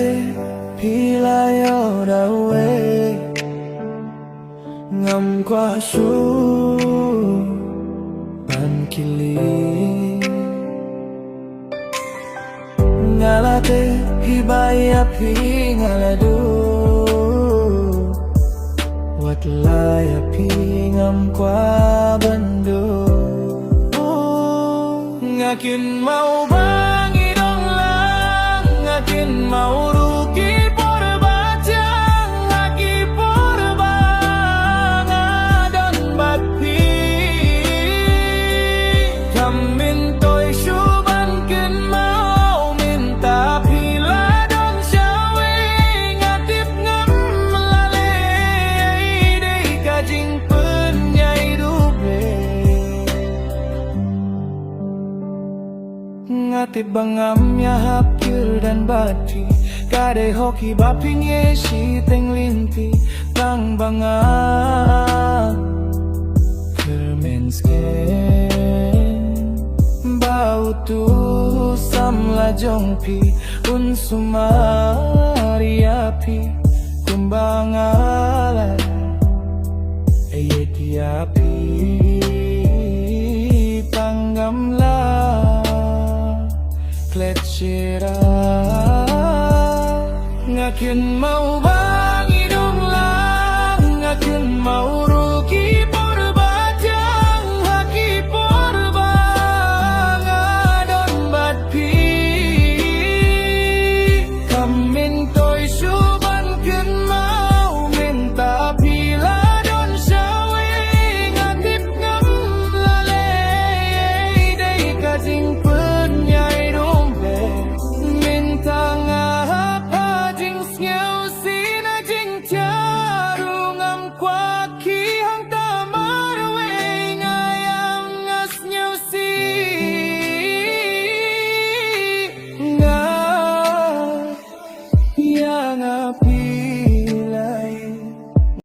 te pilayo dawe ngam qua su ban kili ngalate hibaya pi ngaladu watlaya pi ngam qua bandu ngakin mau bang idong lang ngakin mau rugi por bajang ngaki por bang adon bakpi kamin toy suban kin mau minta pila don syawi ngatip ngam lale dei kajing penyai dupe ngatip bangam ya hapkir dan bati kade hoki baping yesi teng linti tang bangam kermensken bau tu samla jongpi un sumari api kumbangala eyeti api pangamla kletchira ngakin mau bang idong lang ngakin mau